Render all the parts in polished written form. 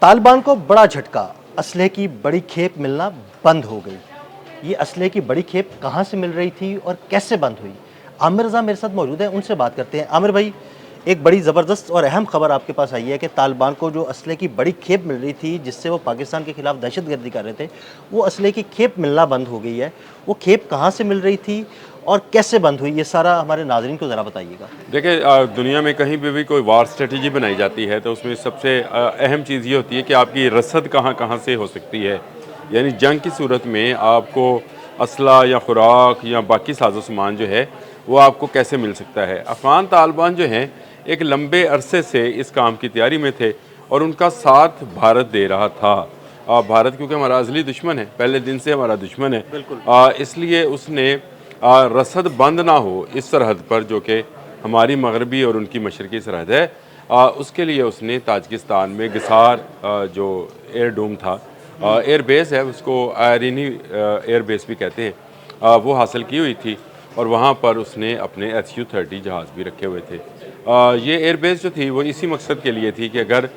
तालिबान को बड़ा झटका, असलहे की बड़ी खेप मिलना बंद हो गई। ये असलहे की बड़ी खेप कहाँ से मिल रही थी और कैसे बंद हुई? आमिर रज़ा मेरे साथ मौजूद हैं, उनसे बात करते हैं। आमिर भाई, एक बड़ी ज़बरदस्त और अहम खबर आपके पास आई है कि तालिबान को जो असलहे की बड़ी खेप मिल रही थी, जिससे वो पाकिस्तान के खिलाफ दहशतगर्दी कर रहे थे, वो असलहे की खेप मिलना बंद हो गई है। वो खेप कहाँ से मिल रही थी और कैसे बंद हुई? ये सारा हमारे नाज़रीन को ज़रा बताइएगा। देखिए, दुनिया में कहीं पे भी कोई वार स्ट्रेटजी बनाई जाती है तो उसमें सबसे अहम चीज़ ये होती है कि आपकी रसद कहाँ कहाँ से हो सकती है। यानी जंग की सूरत में आपको असला या खुराक या बाकी साजो सामान जो है वो आपको कैसे मिल सकता है। अफ़गान तालिबान जो हैं एक लंबे अरसे से इस काम की तैयारी में थे और उनका साथ भारत दे रहा था। भारत क्योंकि हमारा अज़ली दुश्मन है, पहले दिन से हमारा दुश्मन है, बिल्कुल। इसलिए उसने रसद बंद ना हो इस सरहद पर जो कि हमारी मगरबी और उनकी मशरकी सरहद है, उसके लिए उसने ताजिकिस्तान में गसार जो एयर डोम था, एयर बेस है, उसको आयरनी एयर बेस भी कहते हैं, वो हासिल की हुई थी और वहाँ पर उसने अपने SU-30 जहाज़ भी रखे हुए थे। ये एयर बेस जो थी वो इसी मकसद के लिए थी कि अगर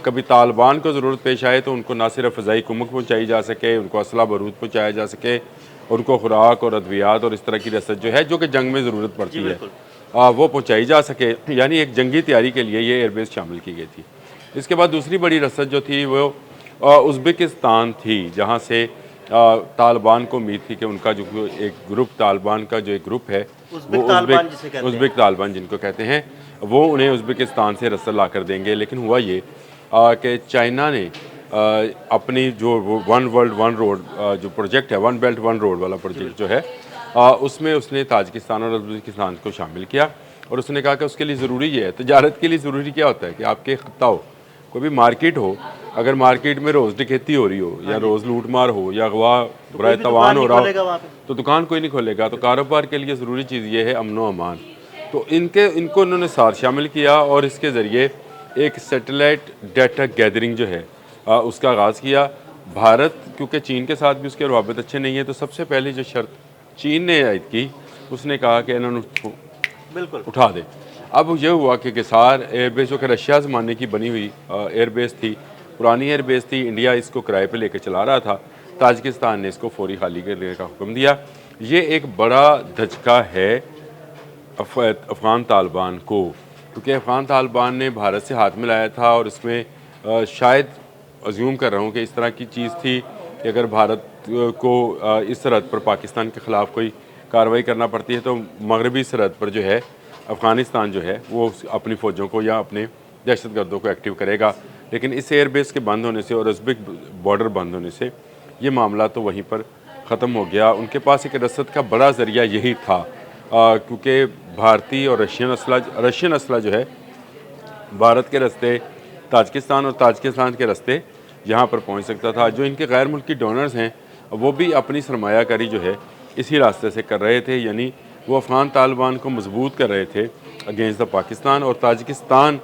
कभी तालिबान को ज़रूरत पेश आए तो उनको ना सिर्फ फ़ज़ाई कुमक पहुँचाई जा सके, उनको असला बारूद पहुँचाया जा सके, उनको खुराक और अद्वियात और इस तरह की रसद जो है जो कि जंग में ज़रूरत पड़ती है, वो पहुँचाई जा सके। यानी एक जंगी तैयारी के लिए ये एयरबेस शामिल की गई थी। इसके बाद दूसरी बड़ी रसद जो थी वो उज़्बेकिस्तान थी, जहाँ से तालिबान को उम्मीद थी कि उनका जो एक ग्रुप, तालिबान का जो एक ग्रुप है वो उज़्बेक तालिबान जिनको कहते हैं, वो उन्हें उज़्बेकिस्तान से रसद ला कर देंगे। लेकिन हुआ ये कि चाइना ने अपनी जो वन वर्ल्ड वन रोड जो प्रोजेक्ट है, वन बेल्ट वन रोड वाला प्रोजेक्ट जो है, उसमें उसने ताजिकिस्तान और उज़्बेकिस्तान को शामिल किया और उसने कहा कि उसके लिए ज़रूरी ये है। तजारत के लिए ज़रूरी क्या होता है कि आपके ख़त्ता हो, कोई भी मार्केट हो, अगर मार्केट में रोज़ डकैती हो रही हो या रोज़ लूटमार हो या अगवा बराए तवान हो रहा हो तो दुकान कोई नहीं खोलेगा। तो कारोबार के लिए ज़रूरी चीज़ ये है अमन व अमान। तो इनको उन्होंने साथ शामिल किया और इसके ज़रिए एक सैटेलाइट डाटा गैदरिंग जो है उसका आगाज़ किया। भारत क्योंकि चीन के साथ भी उसके रवाबित अच्छे नहीं है, तो सबसे पहली जो शर्त चीन ने आयद की, उसने कहा कि इन्होंने बिल्कुल उठा दे। अब ये हुआ कि गसार एयरबेस जो कि रशिया ज़माने की बनी हुई एयरबेस थी, पुरानी एयरबेस थी, इंडिया इसको किराए पे लेकर चला रहा था, ताजिकिस्तान ने इसको फौरी खाली करने का हुक्म दिया। ये एक बड़ा धचका है अफ़गान तालिबान को, क्योंकि अफ़गान तालिबान ने भारत से हाथ मिलाया था और इसमें शायद अज्यूम कर रहा हूँ कि इस तरह की चीज़ थी कि अगर भारत को इस सरहद पर पाकिस्तान के ख़िलाफ़ कोई कार्रवाई करना पड़ती है तो मगरबी सरहद पर जो है अफ़गानिस्तान जो है वो अपनी फ़ौजों को या अपने दहशतगर्दों को एक्टिव करेगा। लेकिन इस एयरबेस के बंद होने से और उज़्बेक बॉर्डर बंद होने से ये मामला तो वहीं पर ख़त्म हो गया। उनके पास एक रसद का बड़ा ज़रिया यही था, क्योंकि भारतीय और रशियन असला जो है भारत के रास्ते ताजिकिस्तान और ताजिकिस्तान के रास्ते यहाँ पर पहुँच सकता था। जो इनके गैर मुल्की डोनर्स हैं वो भी अपनी सरमायाकारी जो है इसी रास्ते से कर रहे थे, यानी वो अफ़गान तालिबान को मजबूत कर रहे थे अगेंस्ट द पाकिस्तान। और ताजिकिस्तान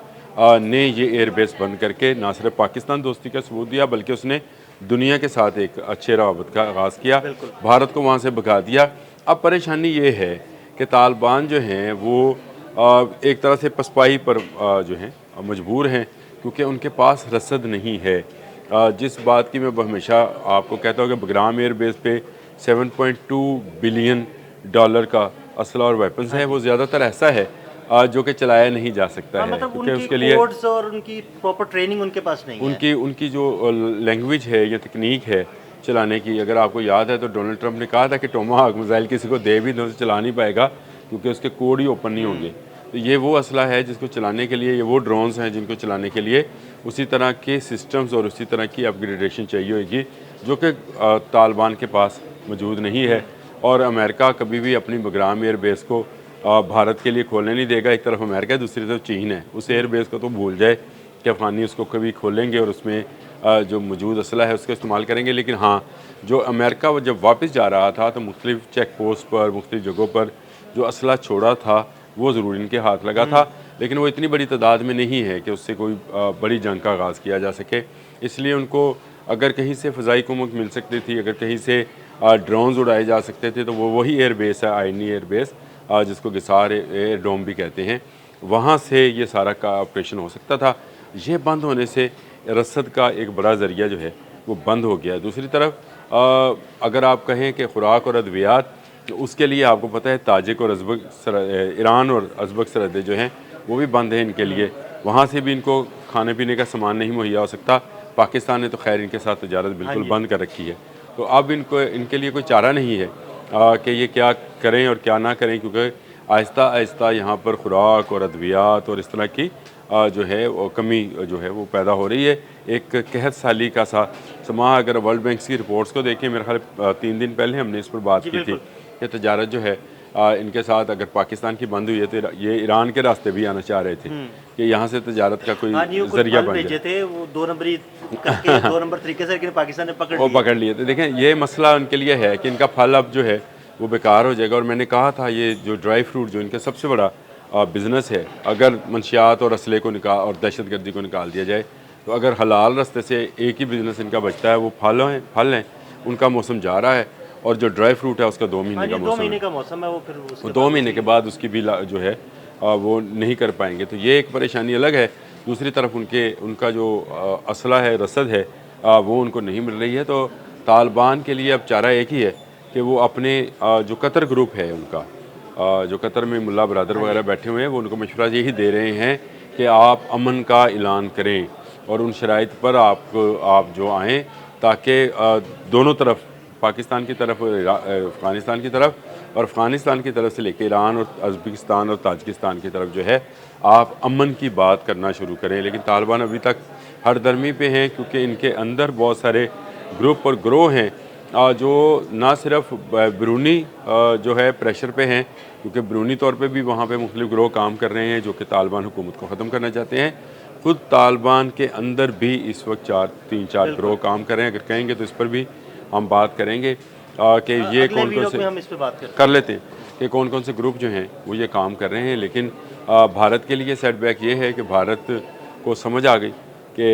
ने ये एयरबेस बंद करके ना सिर्फ पाकिस्तान दोस्ती का सबूत दिया बल्कि उसने दुनिया के साथ एक अच्छे रवाबत का आगाज़ किया, भारत को वहाँ से भगा दिया। अब परेशानी ये है कि तालिबान जो हैं वो एक तरह से पसपाई पर जो हैं मजबूर हैं, क्योंकि उनके पास रसद नहीं है। जिस बात की मैं हमेशा आपको कहता हूँ कि बगराम एयर बेस पे 7.2 बिलियन डॉलर का असला और वेपन्स है, वो ज़्यादातर ऐसा है जो कि चलाया नहीं जा सकता है, मतलब क्योंकि उनकी उसके लिए कोड्स और उनकी प्रॉपर ट्रेनिंग उनके पास नहीं है। उनकी जो लैंग्वेज है या तकनीक है चलाने की, अगर आपको याद है तो डोनाल्ड ट्रंप ने कहा था कि टोमाहाक मिसाइल किसी को दे भी तो चला नहीं पाएगा क्योंकि उसके कोड ही ओपन नहीं होंगे। तो ये वो असला है जिसको चलाने के लिए, ये वो ड्रोन्स हैं जिनको चलाने के लिए उसी तरह के सिस्टम्स और उसी तरह की अपग्रेडेशन चाहिए होगी जो कि तालिबान के पास मौजूद नहीं है। और अमेरिका कभी भी अपनी बगराम एयर बेस को भारत के लिए खोलने नहीं देगा। एक तरफ अमेरिका है, दूसरी तरफ चीन है। उस एयर बेस को तो भूल जाए कि अफ़गानी उसको कभी खोलेंगे और उसमें जो मौजूद असला है उसका इस्तेमाल करेंगे। लेकिन हाँ, जो अमेरिका वो जब वापस जा रहा था तो मुख्तलिफ चेक पोस्ट पर, मुख्तलिफ जगहों पर जो असला छोड़ा था वो ज़रूर इनके हाथ लगा था, लेकिन वो इतनी बड़ी तादाद में नहीं है कि उससे कोई बड़ी जंग का आगाज़ किया जा सके। इसलिए उनको अगर कहीं से फ़ज़ाई कुमक मिल सकती थी, अगर कहीं से ड्रोन्स उड़ाए जा सकते थे तो वो वही एयर बेस है, आयरनी एयर बेस, जिसको गसार एयर डोम भी कहते हैं, वहाँ से ये सारा का ऑपरेशन हो सकता था। ये बंद होने से रसद का एक बड़ा ज़रिया जो है वो बंद हो गया है। दूसरी तरफ अगर आप कहें कि खुराक और अद्वियात, तो उसके लिए आपको पता है ताजिक और ईरान और अज़बक सरहदें जो हैं वो भी बंद हैं इनके लिए, वहाँ से भी इनको खाने पीने का सामान नहीं मुहैया हो सकता। पाकिस्तान ने तो खैर इनके साथ तजारत बिल्कुल बंद कर रखी है, तो अब इनके लिए कोई चारा नहीं है कि ये क्या करें और क्या ना करें, क्योंकि आहिस्ता आहिस्ता यहाँ पर खुराक और अद्वियात और इस तरह की जो है वो कमी जो है वो पैदा हो रही है। एक कहत साली का सा समा अगर वर्ल्ड बैंक की रिपोर्ट्स को देखें, मेरे ख्याल 3 दिन पहले हमने इस पर बात की थी कि तजारत जो है इनके साथ अगर पाकिस्तान की बंद हुई है तो ये ईरान के रास्ते भी आना चाह रहे थे कि यहाँ से तजारत का कोई जरिया बन जाए। थे वो 2 नंबरी करके 2 नंबर तरीके से, लेकिन पाकिस्तान ने पकड़ लिए। तो देखें ये मसला उनके लिए है कि इनका फल अब जो है वो बेकार हो जाएगा। और मैंने कहा था ये जो ड्राई फ्रूट जो इनका सबसे बड़ा बिज़नेस है, अगर मंशियात और असले को निकाल और दहशतगर्दी को निकाल दिया जाए तो अगर हलाल रास्ते से एक ही बिज़नेस इनका बचता है वो फल हैं, उनका मौसम जा रहा है, और जो ड्राई फ्रूट है उसका 2 महीने का मौसम है, वो फिर 2 महीने के बाद उसकी भी जो है वो नहीं कर पाएंगे। तो ये एक परेशानी अलग है। दूसरी तरफ उनका जो असला है, रसद है, वो उनको नहीं मिल रही है। तो तालिबान के लिए अब चारा एक ही है कि वो अपने जो कतर ग्रुप है उनका, जो कतर में मुल्ला बरादर वगैरह बैठे हुए हैं, वो उनको मशवरा यही दे रहे हैं कि आप अमन का ऐलान करें और उन शराइत पर आप जो आएँ, ताकि दोनों तरफ, पाकिस्तान की तरफ, अफ़गानिस्तान की तरफ और अफ़गानिस्तान की तरफ से लेकर ईरान और उज़्बेकिस्तान और ताजिकिस्तान की तरफ जो है आप अमन की बात करना शुरू करें। लेकिन तालिबान अभी तक हर दरमी पे हैं, क्योंकि इनके अंदर बहुत सारे ग्रुप और ग्रोह हैं जो ना सिर्फ बैरूनी जो है प्रेशर पे हैं, क्योंकि बैरूनी तौर पे भी वहाँ पे मुख्तलिफ ग्रोह काम कर रहे हैं जो कि तालिबान हुकूमत को ख़त्म करना चाहते हैं। खुद तालिबान के अंदर भी इस वक्त 3-4 ग्रोह काम कर रहे हैं। अगर कहेंगे तो इस पर भी हम बात करेंगे कि ये कौन कौन से, हम इस पे बात कर लेते हैं कि कौन कौन से ग्रुप जो हैं वो ये काम कर रहे हैं। लेकिन भारत के लिए सेटबैक ये है कि भारत को समझ आ गई कि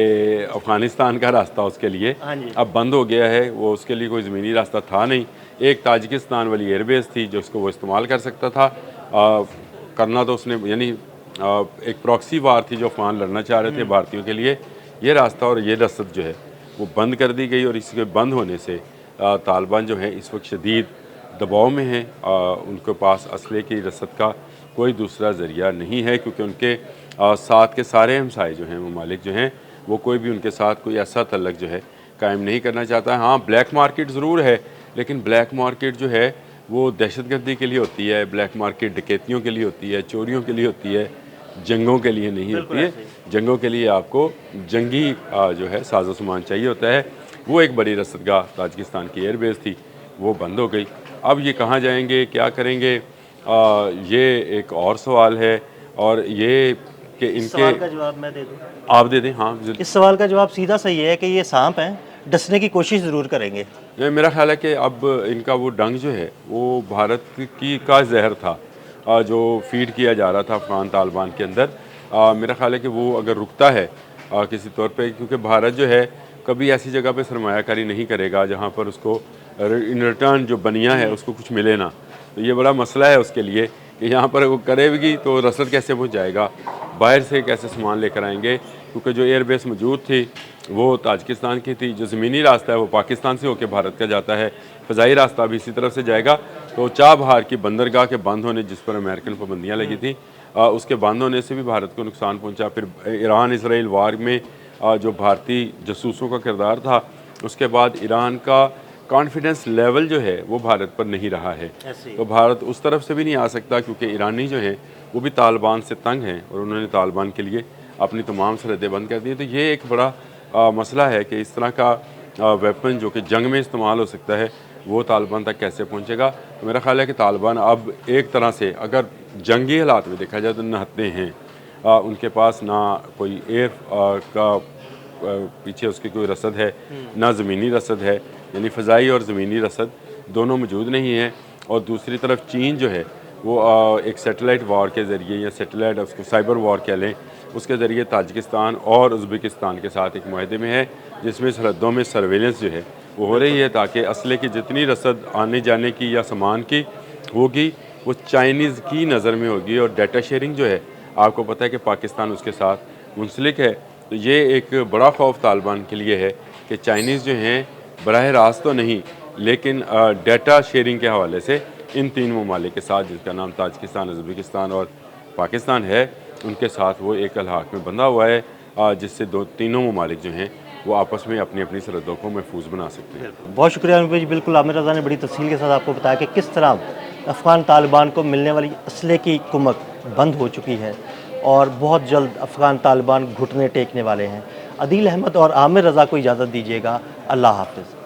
अफ़गानिस्तान का रास्ता उसके लिए अब बंद हो गया है। वो उसके लिए कोई ज़मीनी रास्ता था नहीं। एक ताजिकिस्तान वाली एयरबेस थी जो उसको वो इस्तेमाल कर सकता था, करना तो उसने, यानी एक प्रॉक्सी वार थी जो अफ़गान लड़ना चाह रहे थे भारतीयों के लिए। ये रास्ता और ये रसद जो है वो बंद कर दी गई, और इसके बंद होने से तालिबान जो है इस वक्त शदीद दबाव में हैं। उनके पास असले की रसद का कोई दूसरा ज़रिया नहीं है, क्योंकि उनके साथ के सारे हमसाए जो हैं, ममालिक जो हैं, वो कोई भी उनके साथ कोई ऐसा तल्लक जो है कायम नहीं करना चाहता है। हाँ, ब्लैक मार्केट ज़रूर है, लेकिन ब्लैक मार्केट जो है वो दहशतगर्दी के लिए होती है, ब्लैक मार्केट डकैतियों के लिए होती है, चोरियों के लिए होती है, जंगों के लिए नहीं होती है। जंगों के लिए आपको जंगी जो है साजो सामान चाहिए होता है। वो एक बड़ी रसदगाह ताजिकिस्तान की एयरबेस थी, वो बंद हो गई। अब ये कहाँ जाएंगे, क्या करेंगे, ये एक और सवाल है। और ये कि इनके सवाल का जवाब मैं दे दूं, आप दे दें। हाँ, इस सवाल का जवाब सीधा सही है कि ये सांप हैं, डसने की कोशिश ज़रूर करेंगे। मेरा ख्याल है कि अब इनका वो डंग जो है वो भारत का जहर था जो फीड किया जा रहा था अफ़गान तालिबान के अंदर। मेरा ख्याल है कि वो अगर रुकता है किसी तौर पे, क्योंकि भारत जो है कभी ऐसी जगह पे सरमायाकारी नहीं करेगा जहाँ पर उसको इन रिटर्न जो बनिया है उसको कुछ मिले ना। तो ये बड़ा मसला है उसके लिए कि यहाँ पर वो करेगी तो रसद कैसे पहुँच जाएगा, बाहर से कैसे सामान लेकर आएंगे, क्योंकि जो एयरबेस मौजूद थी वो ताजिकिस्तान की थी, जो ज़मीनी रास्ता है वो पाकिस्तान से होकर भारत का जाता है, फ़ज़ाई रास्ता भी इसी तरफ से जाएगा। तो चाबहार की बंदरगाह के बंद होने, जिस पर अमेरिकन पाबंदियाँ लगी थी, उसके बंद होने से भी भारत को नुकसान पहुँचा। फिर ईरान इसराइल वार में जो भारतीय जासूसों का किरदार था, उसके बाद ईरान का कॉन्फिडेंस लेवल जो है वो भारत पर नहीं रहा है। तो भारत उस तरफ से भी नहीं आ सकता, क्योंकि ईरानी जो हैं वो भी तालिबान से तंग हैं और उन्होंने तालिबान के लिए अपनी तमाम सरहदें बंद कर दी। तो ये एक बड़ा मसला है कि इस तरह का वेपन जो कि जंग में इस्तेमाल हो सकता है वो तालिबान तक कैसे पहुँचेगा। तो मेरा ख्याल है कि तालिबान अब एक तरह से अगर जंगी हालात में देखा जाए तो नहत्ते हैं, उनके पास ना कोई एयर का पीछे उसकी कोई रसद है, ना ज़मीनी रसद है, यानी फ़ज़ाई और ज़मीनी रसद दोनों मौजूद नहीं है। और दूसरी तरफ चीन जो है वो एक सेटेलाइट वार के ज़रिए, या सेटेलाइट उसको साइबर वार कह लें, उसके ज़रिए ताजिकिस्तान और उज़्बेकिस्तान के साथ एक मुआहदे में है, जिसमें सरहदों में सर्वेलेंस जो है वो हो रही है, ताकि असले की जितनी रसद आने जाने की या सामान की होगी वो चाइनीज़ की नज़र में होगी। और डाटा शेयरिंग जो है, आपको पता है कि पाकिस्तान उसके साथ मुंसलिक है, तो ये एक बड़ा खौफ तालिबान के लिए है कि चाइनीज़ जो हैं बराह रास्त तो नहीं लेकिन डाटा शेयरिंग के हवाले से इन तीन ममालिक के साथ, जिसका नाम ताजिकिस्तान, उज़्बेकिस्तान और पाकिस्तान है, उनके साथ वो एक अलहाक में बंधा हुआ है, जिससे तीनों ममालिक जो हैं वो आपस में अपनी अपनी सरहदों को महफूज बना सकते हैं। बहुत शुक्रिया आमिर भाई। बिल्कुल आमिर रज़ा ने बड़ी तफसील के साथ आपको बताया कि किस तरह अफ़गान तालिबान को मिलने वाली असले की कुमक बंद हो चुकी है और बहुत जल्द अफ़गान तालिबान घुटने टेकने वाले हैं। अदील अहमद और आमिर रज़ा को इजाज़त दीजिएगा। अल्लाह हाफ़िज़।